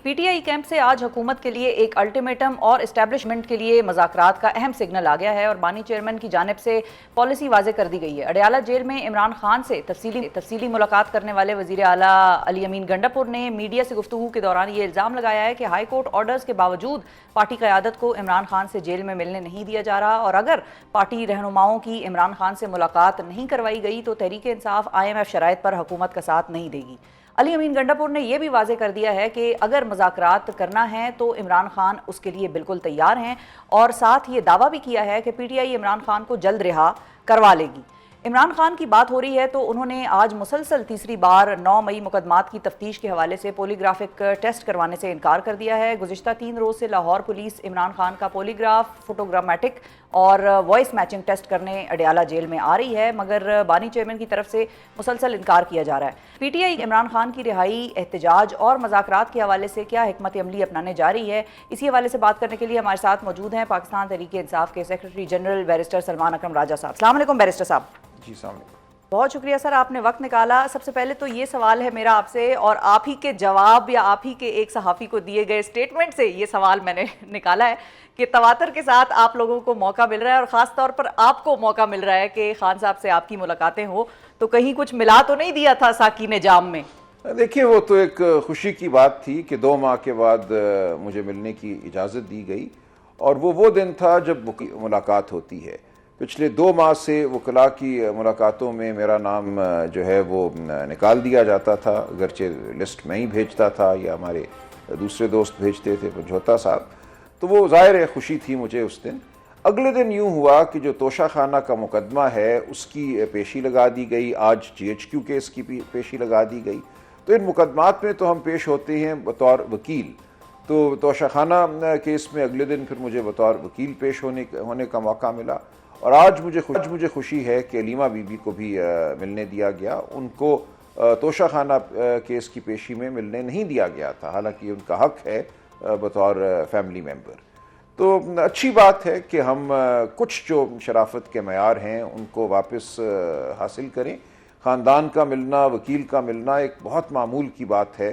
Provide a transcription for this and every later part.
PTI camp से आज हुकूमत के लिए एक अल्टीमेटम और इस्टेब्लिशमेंट के लिए मुज़ाकरात का अहम सिग्नल आ गया है और बानी चेयरमैन की जानिब से पॉलिसी वाजे कर दी गई है। अडयाला जेल में इमरान खान से तफसीली मुलाकात करने वाले वज़ीर आला अली अमीन गंडापुर ने मीडिया से गुफ्तगू के दौरान ये इल्ज़ाम लगाया है कि हाई कोर्ट ऑर्डर्स के बावजूद पार्टी क़यादत को इमरान खान से जेल में मिलने नहीं दिया जा रहा और अगर पार्टी रहनुमाओं की इमरान खान से मुलाकात नहीं करवाई गई तो तहरीक इंसाफ IMF शराइत पर हुकूमत का साथ नहीं देगी। अली अमीन गंडापुर ने यह भी वाजे कर दिया है कि अगर मुज़ाकरात करना है तो इमरान खान उसके लिए बिल्कुल तैयार हैं और साथ ये दावा भी किया है कि पीटीआई इमरान खान को जल्द रिहा करवा लेगी। इमरान खान की बात हो रही है तो उन्होंने आज मुसलसल तीसरी बार 9 मई मुकदमात की तफ्तीश के हवाले से पॉलीग्राफिक टेस्ट करवाने से इनकार कर दिया है। गुज़िश्ता 3 रोज़ से लाहौर पुलिस इमरान खान का पॉलीग्राफ, फोटोग्रामेटिक और वॉइस मैचिंग टेस्ट करने अडयाला जेल में आ रही है, मगर बानी चेयरमैन की तरफ से मुसलसल इनकार किया जा रहा है। पीटीआई इमरान खान की रिहाई, एहतजाज और मज़ाकरात के हवाले से क्या हिकमत अमली अपनाने जा रही है, इसी हवाले से बात करने के लिए हमारे साथ मौजूद हैं पाकिस्तान तहरीक इंसाफ के सेक्रेटरी जनरल बैरिस्टर सलमान अकरम राजा साहब। अस्सलाम वालेकुम बैरिस्टर साहब। जी सामने बहुत शुक्रिया सर, आपने वक्त निकाला। सबसे पहले तो ये सवाल है मेरा आपसे और आप ही के जवाब या आप ही के एक सहाफ़ी को दिए गए स्टेटमेंट से ये सवाल मैंने निकाला है कि तवातर के साथ आप लोगों को मौका मिल रहा है और ख़ास तौर पर आपको मौका मिल रहा है कि खान साहब से आपकी मुलाकातें हो, तो कहीं कुछ मिला तो नहीं दिया था साकी ने जाम में? देखिए, वो तो एक खुशी की बात थी कि 2 माह के बाद मुझे मिलने की इजाज़त दी गई और वो दिन था जब मुलाकात होती है। पिछले 2 माह से वकला की मुलाकातों में मेरा नाम जो है वो निकाल दिया जाता था, अगरचे लिस्ट में ही भेजता था या हमारे दूसरे दोस्त भेजते थे, पंजोता साहब। तो वो ज़ाहिर है खुशी थी मुझे उस दिन। अगले दिन यूँ हुआ कि जो तोशा खाना का मुकदमा है उसकी पेशी लगा दी गई, आज GHQ केस की पेशी लगा दी गई। तो इन मुकदमात में तो हम पेश होते हैं बतौर वकील, तो तोशा खाना केस में अगले दिन फिर मुझे बतौर वकील पेश होने का मौका मिला और आज मुझे खुशी है कि अलीमा बीबी को भी मिलने दिया गया। उनको तोशा खाना केस की पेशी में मिलने नहीं दिया गया था, हालांकि उनका हक है बतौर फैमिली मेंबर। तो अच्छी बात है कि हम कुछ जो शराफत के मयार हैं उनको वापस हासिल करें। ख़ानदान का मिलना, वकील का मिलना एक बहुत मामूल की बात है।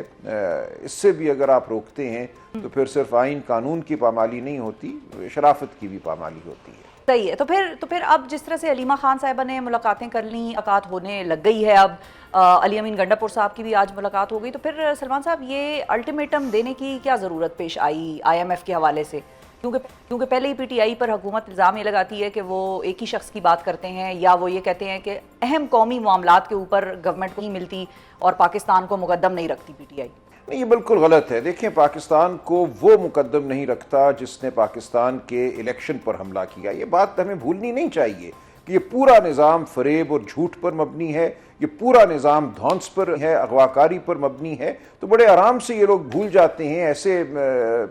इससे भी अगर आप रोकते हैं तो फिर सिर्फ आइन कानून की पामाली नहीं होती, शराफत की भी पामाली होती है। सही है। तो फिर अब जिस तरह से अलीमा खान साहिबा ने मुलाकातें कर ली, मुलाकात होने लग गई है, अब अली अमीन गंडापुर साहब की भी आज मुलाकात हो गई, तो फिर सलमान साहब ये अल्टीमेटम देने की क्या ज़रूरत पेश आई IMF के हवाले से? क्योंकि पहले ही पीटीआई पर हुकूमत इल्ज़ाम ये लगाती है कि वो एक ही शख्स की बात करते हैं या वो ये कहते हैं कि अहम कौमी मामलात के ऊपर गवर्नमेंट को नहीं मिलती और पाकिस्तान को मुकद्दम नहीं रखती पीटीआई। नहीं, ये बिल्कुल गलत है। देखिए, पाकिस्तान को वो मुकद्दम नहीं रखता जिसने पाकिस्तान के इलेक्शन पर हमला किया। ये बात हमें भूलनी नहीं चाहिए कि ये पूरा निज़ाम फरेब और झूठ पर मबनी है, ये पूरा निज़ाम धौंस पर है, अगवाकारी पर मबनी है। तो बड़े आराम से ये लोग भूल जाते हैं, ऐसे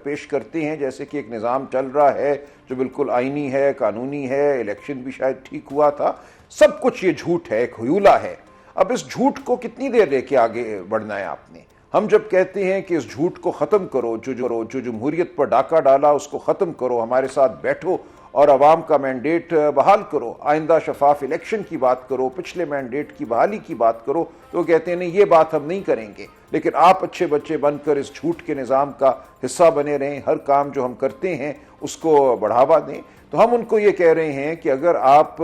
पेश करते हैं जैसे कि एक निज़ाम चल रहा है जो बिल्कुल आइनी है, कानूनी है, इलेक्शन भी शायद ठीक हुआ था। सब कुछ ये झूठ है, एक हुयूला है। अब इस झूठ को कितनी देर लेके आगे बढ़ना है आपने? हम जब कहते हैं कि इस झूठ को ख़त्म करो, जो जमहूरियत पर डाका डाला उसको ख़त्म करो, हमारे साथ बैठो और अवाम का मैंडेट बहाल करो, आइंदा शफाफ इलेक्शन की बात करो, पिछले मैंडेट की बहाली की बात करो, तो कहते हैं नहीं, ये बात हम नहीं करेंगे। लेकिन आप अच्छे बच्चे बनकर इस झूठ के निज़ाम का हिस्सा बने रहें, हर काम जो हम करते हैं उसको बढ़ावा दें। तो हम उनको ये कह रहे हैं कि अगर आप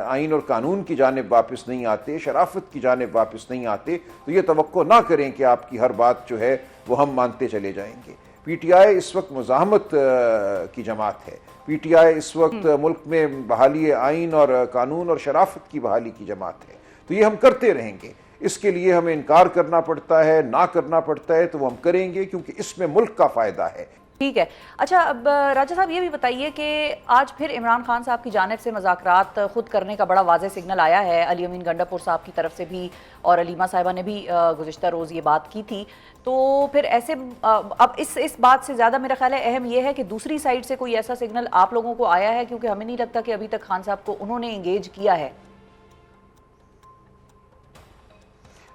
आइन और कानून की जानिब वापस नहीं आते, शराफत की जानिब वापस नहीं आते, तो ये तवक्को ना करें कि आपकी हर बात जो है वो हम मानते चले जाएंगे। पीटीआई इस वक्त मुज़ाहमत की जमात है। पीटीआई इस वक्त मुल्क में बहाली आइन और कानून और शराफत की बहाली की जमात है। तो ये हम करते रहेंगे। इसके लिए हमें इनकार करना पड़ता है, ना करना पड़ता है, तो वो हम करेंगे क्योंकि इसमें मुल्क का फ़ायदा है। ठीक है। अच्छा, अब राजा साहब ये भी बताइए कि आज फिर इमरान खान साहब की जानिब से मुज़ाकरात खुद करने का बड़ा वाज़ेह सिग्नल आया है। अली अमीन गंडापुर साहब की तरफ से भी और अलीमा साहिबा ने भी गुज़िश्ता रोज़ ये बात की थी। तो फिर ऐसे अब इस बात से ज़्यादा मेरा ख्याल है अहम यह है कि दूसरी साइड से कोई ऐसा सिग्नल आप लोगों को आया है, क्योंकि हमें नहीं लगता कि अभी तक खान साहब को उन्होंने इंगेज किया है।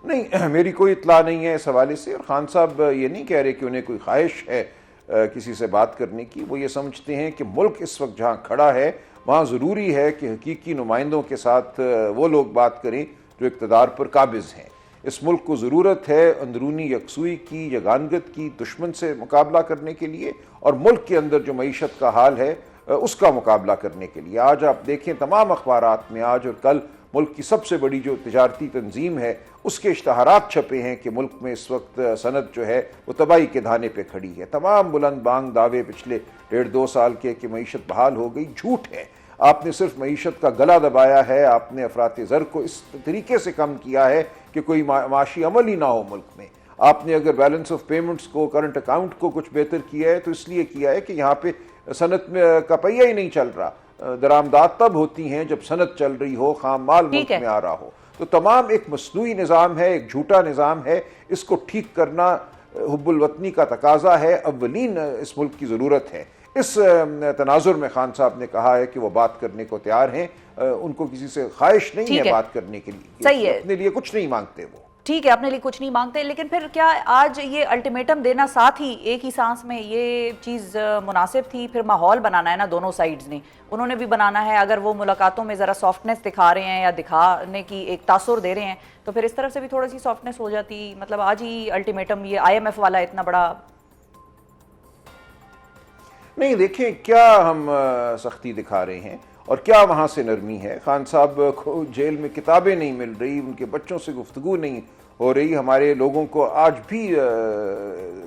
नहीं, मेरी कोई इत्ला नहीं है इस हवाले से और खान साहब ये नहीं कह रहे कि उन्हें कोई ख्वाहिश है किसी से बात करने की। वो ये समझते हैं कि मुल्क इस वक्त जहाँ खड़ा है वहाँ ज़रूरी है कि हकीकी नुमाइंदों के साथ वो लोग बात करें जो इक़्तिदार पर काबिज़ हैं। इस मुल्क को ज़रूरत है अंदरूनी यकसुई की, यगानगत की, दुश्मन से मुकाबला करने के लिए और मुल्क के अंदर जो मईशत का हाल है उसका मुकाबला करने के लिए। आज आप देखें तमाम अखबारात में आज और कल मुल्क की सबसे बड़ी जो तिजारती तंजीम है उसके इश्तहारात छपे हैं कि मुल्क में इस वक्त सनत जो है वो तबाही के धाने पे खड़ी है। तमाम बुलंद बांग दावे पिछले 1.5-2 साल के कि मईशत बहाल हो गई, झूठ है। आपने सिर्फ मईशत का गला दबाया है, आपने अफरात ज़र को इस तरीके से कम किया है कि कोई माशी अमल ही ना हो मुल्क में। आपने अगर बैलेंस ऑफ पेमेंट्स को, करंट अकाउंट को कुछ बेहतर किया है तो इसलिए किया है कि यहाँ पे सनत में का पहिया ही नहीं चल रहा। दरामदात तब होती हैं जब सनत चल रही हो, खाम माल मुल्क में आ रहा हो। तो तमाम एक मसनूई निज़ाम है, एक झूठा निज़ाम है, इसको ठीक करना हुब्बुल वतनी का तकाजा है, अव्वलीन इस मुल्क की ज़रूरत है। इस तनाजुर में खान साहब ने कहा है कि वो बात करने को तैयार हैं, उनको किसी से ख्वाहिश नहीं है बात करने के लिए, सही है, अपने लिए कुछ नहीं मांगते वो। ठीक है, अपने लिए कुछ नहीं मांगते, लेकिन फिर क्या आज ये अल्टीमेटम देना साथ ही एक ही सांस में ये चीज़ मुनासिब थी? फिर माहौल बनाना है ना दोनों साइड्स ने, उन्होंने भी बनाना है। अगर वो मुलाकातों में ज़रा सॉफ्टनेस दिखा रहे हैं या दिखाने की एक तासुर दे रहे हैं तो फिर इस तरफ से भी थोड़ी सी सॉफ्टनेस हो जाती। मतलब आज ही अल्टीमेटम ये IMF वाला इतना बड़ा नहीं, देखें क्या हम सख्ती दिखा रहे हैं और क्या वहाँ से नरमी है। खान साहब को जेल में किताबें नहीं मिल रही, उनके बच्चों से गुफ्तगू नहीं हो रही। हमारे लोगों को आज भी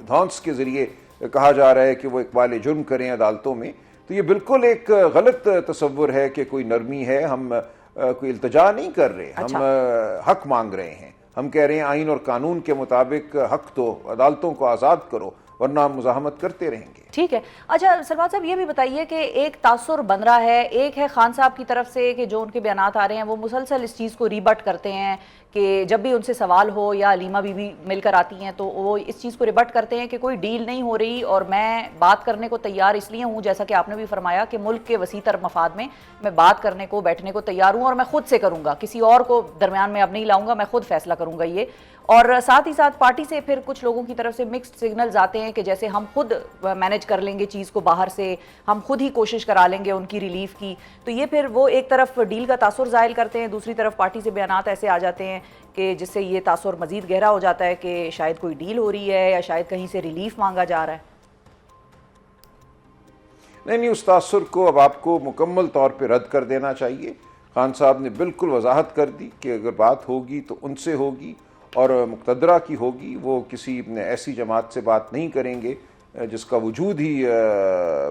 धौंस के ज़रिए कहा जा रहा है कि वो इकबाल जुर्म करें अदालतों में। तो ये बिल्कुल एक गलत तसव्वुर है कि कोई नरमी है। हम कोई इल्तजा नहीं कर रहे, हम हक मांग रहे हैं। हम कह रहे हैं आइन और कानून के मुताबिक हक दो, अदालतों को आज़ाद करो, वरना हम मुज़ाहमत करते रहेंगे। ठीक है। अच्छा सरवाज साहब, ये भी बताइए कि एक तासुर बन रहा है, एक है खान साहब की तरफ से कि जो उनके बयानात आ रहे हैं वो मुसलसल इस चीज़ को रिबट करते हैं कि जब भी उनसे सवाल हो या अलीमा बीबी मिलकर आती हैं तो वो इस चीज़ को रिबट करते हैं कि कोई डील नहीं हो रही और मैं बात करने को तैयार इसलिए हूँ, जैसा कि आपने भी फरमाया कि मुल्क के वसीतर मफाद में मैं बात करने को, बैठने को तैयार हूँ और मैं खुद से करूँगा, किसी और को दरमियान में अब नहीं लाऊंगा, मैं खुद फैसला करूँगा ये। और साथ ही साथ पार्टी से फिर कुछ लोगों की तरफ से मिक्स्ड सिग्नल्स आते हैं कि जैसे हम खुद मैनेज कर लेंगे चीज़ को, बाहर से हम खुद ही कोशिश करा लेंगे उनकी रिलीफ की। तो ये फिर वो एक तरफ डील का तासुर ज़ाहिर करते हैं, दूसरी तरफ पार्टी से बयानात ऐसे आ जाते हैं कि जिससे ये तासुर मज़ीद गहरा हो जाता है कि शायद कोई डील हो रही है या शायद कहीं से रिलीफ मांगा जा रहा है। नहीं, उस तासुर को अब आपको मुकम्मल तौर पर रद्द कर देना चाहिए। खान साहब ने बिल्कुल वजाहत कर दी कि अगर बात होगी तो उनसे होगी और मुक़तदरा की होगी। वो किसी ऐसी जमात से बात नहीं करेंगे जिसका वजूद ही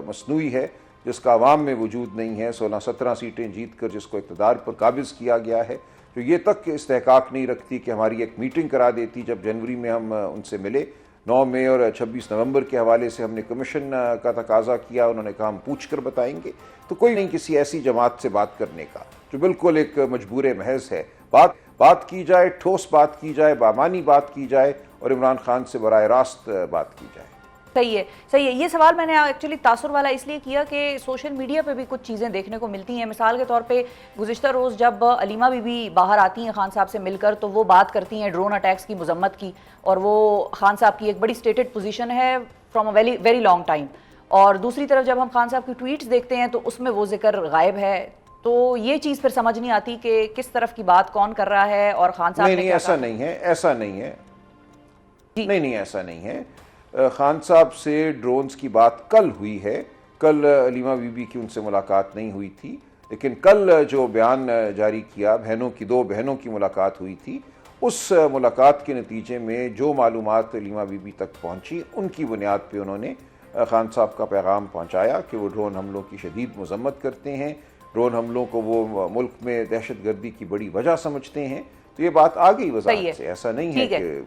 मसनूई है, जिसका अवाम में वजूद नहीं है। 16-17 सीटें जीत कर जिसको इक़्तिदार पर काबिज़ किया गया है, तो ये तक इस्तेहकाक नहीं रखती कि हमारी एक मीटिंग करा देती। जब जनवरी में हम उनसे मिले 9 मई और 26 नवंबर के हवाले से हमने कमीशन का तकाजा किया, उन्होंने कहा हम पूछ कर बताएंगे। तो कोई नहीं किसी ऐसी जमात से बात करने का जो बिल्कुल एक मजबूर महज है। बात की जाए, ठोस बात की जाए, बामानी बात की जाए और इमरान खान से बराह रास्त बात की जाए। सही है, सही है। ये सवाल मैंने एक्चुअली तासुर वाला इसलिए किया कि सोशल मीडिया पे भी कुछ चीज़ें देखने को मिलती हैं। मिसाल के तौर पे गुज़िश्ता रोज़ जब अलीमा बीबी बाहर आती हैं खान साहब से मिलकर तो वो बात करती हैं ड्रोन अटैक्स की मजम्मत की, और वो खान साहब की एक बड़ी स्टेटेड पोजीशन है from a very very long time. और दूसरी तरफ जब हम खान साहब की ट्वीट्स देखते हैं तो उसमें वो जिक्र गायब है। तो ये चीज़ फिर समझ नहीं आती कि किस तरफ की बात कौन कर रहा है और खान साहब नहीं, ऐसा नहीं है, ऐसा नहीं है, नहीं, ऐसा नहीं है। खान साहब से ड्रोन्स की बात कल हुई है। कल अलीमा बीबी की उनसे मुलाकात नहीं हुई थी, लेकिन कल जो बयान जारी किया, दो बहनों की मुलाकात हुई थी, उस मुलाकात के नतीजे में जो मालूमात अलीमा बीबी तक पहुंची उनकी बुनियाद पे उन्होंने खान साहब का पैगाम पहुंचाया कि वो ड्रोन हमलों की शदीद मजम्मत करते हैं, ड्रोन हमलों को वो मुल्क में दहशत गर्दी की बड़ी वजह समझते हैं। तो ये बात आ गई वज़ाहत से, ऐसा नहीं है कि